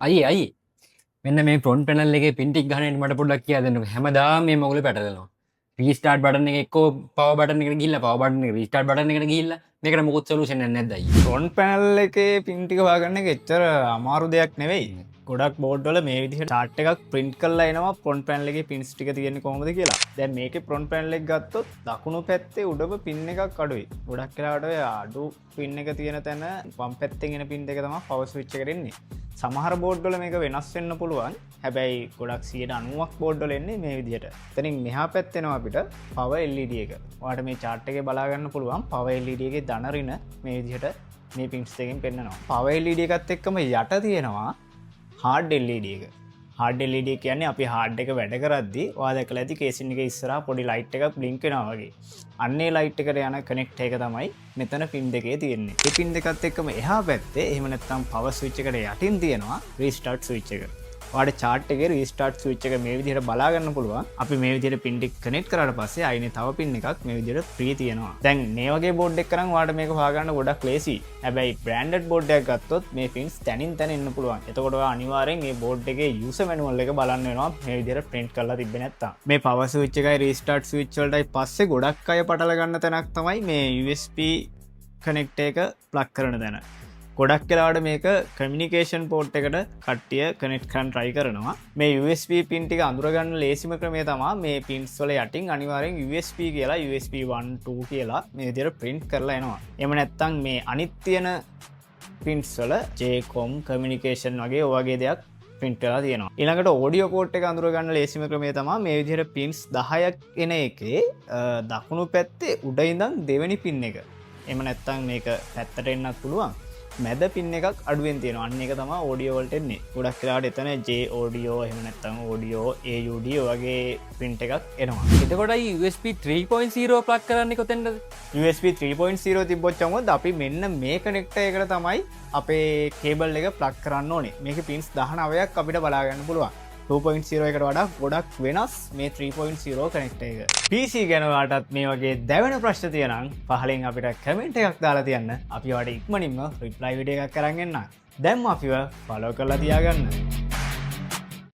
අයි මෙන්න මේ front panel එකේ පින් ටික ගහන්න මට පොඩ්ඩක් කියලා දෙන්නකෝ. හැමදාම මේ මගුල පැටලෙනවා. රීස්ටාර්ට් බටන් එක එක්කෝ පවර් බටන් එකට ගිහිල්ලා පවර් බටන් එක රීස්ටාර්ට් බටන් එකට ගිහිල්ලා මේකට මොකුත් සොලියුෂන් එකක් නැද්ද අයියේ? ෆ්‍රොන්ට් පැනල් එකේ පින් ටික හොයාගන්න එක එච්චර අමාරු දෙයක් නෙවෙයි. ගොඩක් බෝඩ් වල මේ විදිහට chart එකක් print කරලා එනවා ෆ්‍රොන්ට් පැනල් එකේ pins ටික තියෙන්නේ කොහොමද කියලා. දැන් මේකේ ෆ්‍රොන්ට් පැනල් එක ගත්තොත් දකුණු පැත්තේ උඩම pin එකක් අඩුයි. ගොඩක් වෙලාවට ඔය අඩු pin එක තියෙන තැන වම් පැත්තෙන් එන pin දෙක තමයි power switch එකට එන්නේ. සමහර බෝඩ් වල මේක වෙනස් වෙන්න පුළුවන්. හැබැයි ගොඩක් 90ක් බෝඩ් වල එන්නේ මේ විදිහට. එතනින් මෙහා පැත්තේ එනවා අපිට power LED එක. ඔයාලට මේ chart එකේ බලා ගන්න පුළුවන් power LED එකේ ධන ඍණ මේ විදිහට මේ පින්ස් එකෙන් පෙන්නනවා. power LED එකත් එක්කම යට තියෙනවා hard LED එක. hard LED කියන්නේ අපි hard එක වැඩ කරද්දී ඔයා දැකලා ඇති කේසින් එකේ ඉස්සරහා පොඩි light එකක් blink වෙනවා වගේ. අන්නේ light එකට යන connect එක තමයි මෙතන pin දෙකේ තියෙන්නේ. මේ pin දෙකත් එක්කම එහා පැත්තේ එහෙම නැත්නම් power switch එකට යටින් තියෙනවා restart switch එක. ඔයාලට chart එකේ restart switch එක මේ විදිහට බලා ගන්න පුළුවන්. අපි මේ විදිහට pin ටික connect කරාට පස්සේ ආයිනේ තව pin එකක් මේ විදිහට free තියෙනවා. දැන් මේ වගේ board එකක් කරන් ඔයාලට මේක හොයාගන්න ගොඩක් ලේසි. හැබැයි branded board එකක් ගත්තොත් මේ pins තනින් තන එන්න පුළුවන්. එතකොට ඔයා අනිවාර්යෙන් මේ board එකේ user manual එක බලන්න වෙනවා මේ විදිහට print කරලා තිබ්බේ නැත්තම්. මේ power switch එකයි restart switch වලටයි පස්සේ ගොඩක් අය පටල ගන්න තැනක් තමයි මේ USB connect එක plug කරන තැන. ගොඩක් වෙලාවට මේක කමියුනිකේෂන් පෝට් එකට කට්ටිය කනෙක්ට් කරන්න try කරනවා. මේ USB pin ටික අඳුරගන්න ලේසිම ක්‍රමය තමයි මේ pins වල යටින් අනිවාර්යෙන් USB කියලා USB 1 2 කියලා මේ විදිහට print කරලා එනවා. එහෙම නැත්නම් මේ අනිත් තියෙන pins වල JCOM communication වගේ ඔය වගේ දෙයක් print කරලා තියෙනවා. ඊළඟට audio port එක අඳුරගන්න ලේසිම ක්‍රමය තමයි මේ විදිහට pins 10ක් එන එකේ දකුණු පැත්තේ උඩ ඉඳන් දෙවෙනි pin එක. එහෙම නැත්නම් මේක පැත්තට එන්නත් පුළුවන්. මැද පින් එකක් අඩුවෙන් තියෙනවා. අන්න එක තමයි ඔඩියෝ වලට එන්නේ. ගොඩක් වෙලාවට එතන J audio එහෙම නැත්නම් audio AUD වගේ print එකක් එනවා. එතකොටයි USB 3.0 ප්ලග් කරන්නේ කොතෙන්ද? USB 3.0 තිබ්බොත් චමුත් අපි මෙන්න මේ කනෙක්ටර් එකට තමයි අපේ කේබල් එක ප්ලග් කරන්න ඕනේ. මේකේ pins 19ක් අපිට බලා ගන්න පුළුවන්. 2.0 එකට වඩා ගොඩක් වෙනස් මේ 3.0 කනෙක්ටර් එක. PC ගැන ඔයාලටත් මේ වගේ දැවෙන ප්‍රශ්න තියෙනම් පහලින් අපිට කමෙන්ට් එකක් දාලා තියන්න. අපි ඔයාලට ඉක්මනින්ම රිප්ලයි වීඩියෝ එකක් කරන් එන්නම්. දැන්ම අපිව ෆලෝ කරලා තියාගන්න.